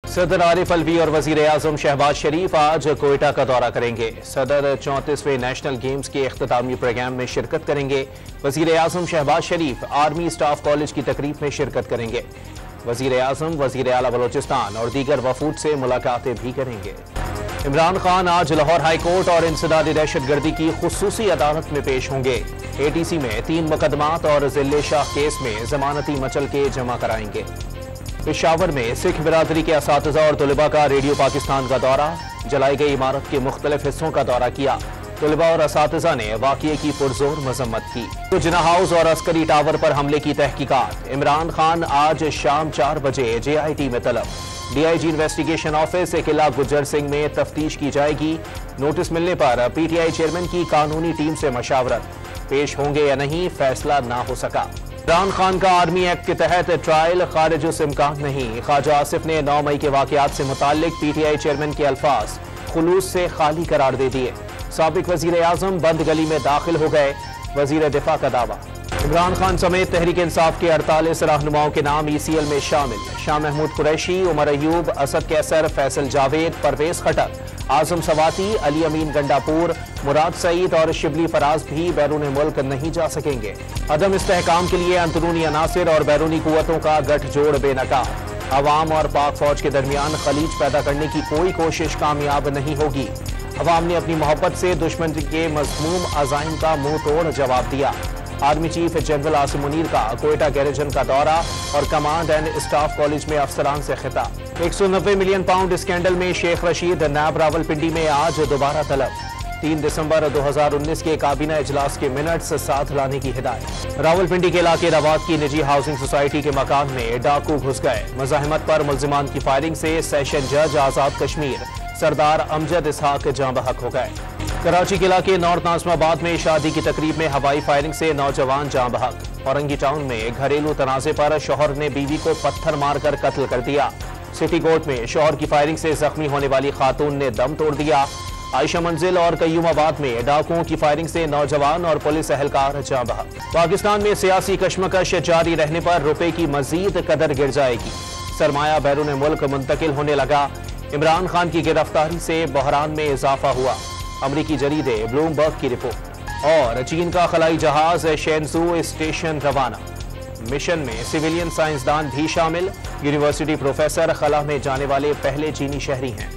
सदर आरिफ अलवी और वजीर आजम शहबाज शरीफ आज कोयटा का दौरा करेंगे। सदर 34वें नेशनल गेम्स के इख्तितामी प्रोग्राम में शिरकत करेंगे। वजीर आजम शहबाज शरीफ आर्मी स्टाफ कॉलेज की तकरीब में शिरकत करेंगे। वजीर आजम वजीर आला बलोचिस्तान और दीगर वफूद से मुलाकातें भी करेंगे। इमरान खान आज लाहौर हाई कोर्ट और इंसदादी दहशतगर्दी की खुसूसी अदालत में पेश होंगे। ATC में 3 मुकदमात और जिले शाह केस में जमानती मचल के जमा कराएंगे। पेशावर में सिख बिरादरी के असातिज़ा और तलबा का रेडियो पाकिस्तान का दौरा। जलाई गई इमारत के मुख्तलिफ हिस्सों का दौरा किया। तलबा और असातिज़ा ने वाक़ये की पुरजोर मजम्मत की। जिना हाउस और अस्करी टावर पर हमले की तहकीकात। इमरान खान आज शाम 4 बजे JIT में तलब। DIG इन्वेस्टिगेशन ऑफिस किला गुज्जर सिंह में तफ्तीश की जाएगी। नोटिस मिलने पर PTI चेयरमैन की कानूनी टीम से मशावरत। पेश होंगे या नहीं, फैसला ना हो सका। इमरान खान का आर्मी एक्ट के तहत ट्रायल खारिज उस इम्कान नहीं। ख्वाजा आसिफ ने 9 मई के वाकयात से मुताल्लिक PTI चेयरमैन के अल्फाज खुलूस से खाली करार दे दिए। साबिक वजीर आजम बंद गली में दाखिल हो गए। वजीर दिफा का दावा। इमरान खान समेत तहरीक इंसाफ के 48 रहनुमाओं के नाम ECL में शामिल। शाह महमूद कुरैशी, उमर अयूब, असद कैसर, फैसल जावेद, परवेज खटक, आजम सवाती, अली अमीन गंडापुर, मुराद सईद और शिबली फराज भी बैरून मुल्क नहीं जा सकेंगे। अदम इस्तेहकाम के लिए अंदरूनी अनासिर और बैरूनी कुव्वतों का गठजोड़ बेनकाब। अवाम और पाक फौज के दरमियान खलीज पैदा करने की कोई कोशिश कामयाब नहीं होगी। अवाम ने अपनी मोहब्बत से दुश्मन के मज़मूम अज़ाइम का मुंह तोड़ जवाब दिया। Army chief general Asim Munir का कोयटा गैरेजन का दौरा और कमांड एंड स्टाफ कॉलेज में अफसरान से खिताब। 190 मिलियन पाउंड स्कैंडल में शेख रशीद नायब रावलपिंडी में आज दोबारा तलब। 3 दिसंबर 2019 के काबीना इजलास के मिनट्स साथ लाने की हिदायत। रावलपिंडी के इलाके रवात की निजी हाउसिंग सोसाइटी के मकान में डाकू घुस गए। मज़ाहमत पर मुल्जिमान की फायरिंग से सेशन जज आजाद कश्मीर सरदार अमजद इसहाक जाँ बहक हो गए। कराची के इलाके नॉर्थ नाज़िमाबाद में शादी की तकरीब में हवाई फायरिंग से नौजवान जाँ बहक। औरंगी टाउन में घरेलू तनाज़े पर शौहर ने बीवी को पत्थर मारकर कत्ल कर दिया। सिटी कोर्ट में शौहर की फायरिंग से जख्मी होने वाली खातून ने दम तोड़ दिया। आयशा मंजिल और कयूमाबाद में डाकुओं की फायरिंग से नौजवान और पुलिस एहलकार जाँ बहक। पाकिस्तान में सियासी कशमकश जारी रहने पर रुपए की मजीद कदर गिर जाएगी। सरमाया बैरून मुल्क मुंतकिल होने लगा। इमरान खान की गिरफ्तारी से बहरान में इजाफा हुआ। अमरीकी जरीदे ब्लूमबर्ग की रिपोर्ट। और चीन का खलाई जहाज शेनजू स्टेशन रवाना। मिशन में सिविलियन साइंसदान भी शामिल। यूनिवर्सिटी प्रोफेसर खला में जाने वाले पहले चीनी शहरी हैं।